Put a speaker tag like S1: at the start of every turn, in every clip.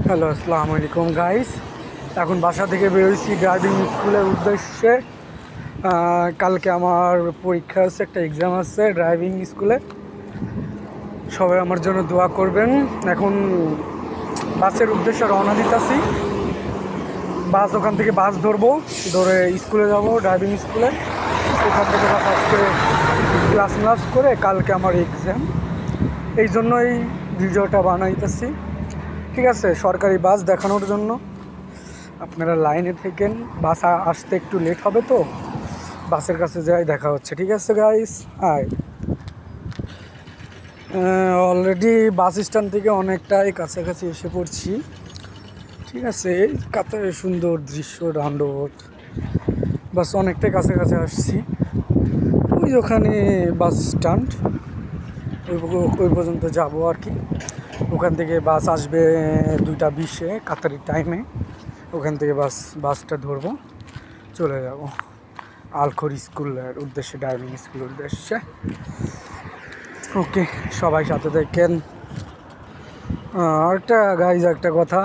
S1: Hello, আসসালামু আলাইকুম guys. এখন বাসা থেকে বেরোইছি ড্রাইভিং স্কুলের উদ্দেশ্যে। কালকে আমার পরীক্ষা আছে, একটা এক্সাম আছে ড্রাইভিং স্কুলে। সবাই আমার জন্য দোয়া করবেন। এখন বাসের উদ্দেশ্যে রওনা দিতেছি। ওখান থেকে বাস ধরে স্কুলে যাব, ড্রাইভিং স্কুলে। ওখান থেকে বাস আজকে ক্লাস করে কালকে আমার এক্সাম, এই জন্যই ভিডিওটা বানাইতেছি। ঠিক আছে, সরকারি বাস দেখানোর জন্য। আপনারা লাইনে থাকেন, বাস আসতে একটু লেট হবে, তো বাসের কাছে যাই, দেখা হচ্ছে। ঠিক আছে গাইস, অলরেডি বাস স্ট্যান্ড থেকে অনেকটাই কাছাকাছি এসে পড়ছি। ঠিক আছে, কাতারে সুন্দর দৃশ্য, ডান্ডবত, বাস অনেকটাই কাছাকাছি আসছি। ওই ওখানে বাস স্ট্যান্ড, ওই পর্যন্ত যাবো আর কি। ওখান থেকে বাস আসবে 2:20 কাতারি টাইমে। ওখান থেকে বাসটা ধরবো, চলে যাব আলখোর স্কুলের উদ্দেশ্যে, ড্রাইভিং স্কুলের উদ্দেশ্যে। ওকে, সবাই সাথে দেখেন। একটা কথা,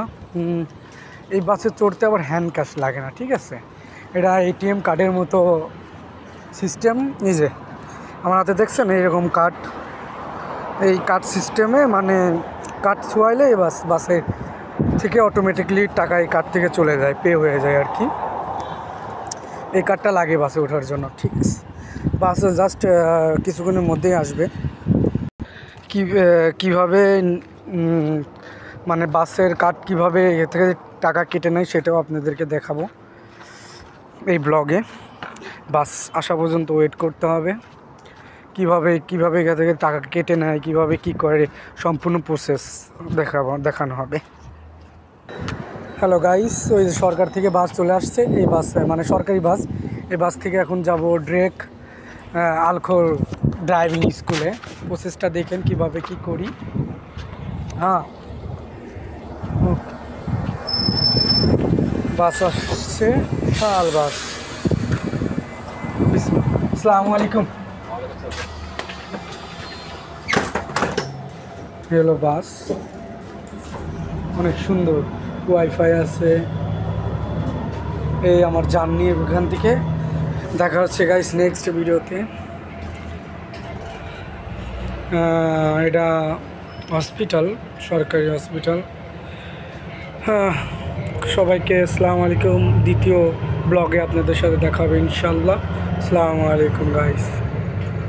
S1: এই বাসে চড়তে আবার হ্যান্ড ক্যাশ লাগে না। ঠিক আছে, এটা এটিএম কার্ডের মতো সিস্টেম। এই যে আমার হাতে দেখছেন এইরকম কার্ড, এই কার্ড সিস্টেমে মানে কার্ড ছোঁয়াইলে বাসে থেকে অটোমেটিকলি টাকা এই কার্ড থেকে চলে যায়, পে হয়ে যায় আর কি। এই কার্ডটা লাগে বাসে ওঠার জন্য। ঠিক আছে, বাসে জাস্ট কিছুক্ষণের মধ্যেই আসবে। কীভাবে মানে বাসের কার্ড কীভাবে এ থেকে টাকা কেটে নেয় সেটাও আপনাদেরকে দেখাবো এই ব্লগে। বাস আসা পর্যন্ত ওয়েট করতে হবে। কীভাবে এখান থেকে টাকা কেটে নেয়, কীভাবে কী করে, সম্পূর্ণ প্রসেস দেখানো হবে। হ্যালো গাইস, ওই সরকার থেকে বাস চলে আসছে। এই বাস মানে সরকারি বাস। এই বাস থেকে এখন যাব ডিরেক্ট আলখোর ড্রাইভিং স্কুলে। প্রসেসটা দেখেন কিভাবে কি করি। বাস আসছে, শাল বাস। আসসালামু আলাইকুম। হলো বাস, অনেক সুন্দর, ওয়াইফাই আছে। এই আমার জার্নি ওখান থেকে। দেখা হচ্ছে গাইস নেক্সট ভিডিওতে। এটা হসপিটাল, সরকারি হসপিটাল। সবাইকে আসসালামু আলাইকুম। দ্বিতীয় ব্লগে আপনাদের সাথে দেখা হবে ইনশাল্লাহ। আসসালামু আলাইকুম গাইস।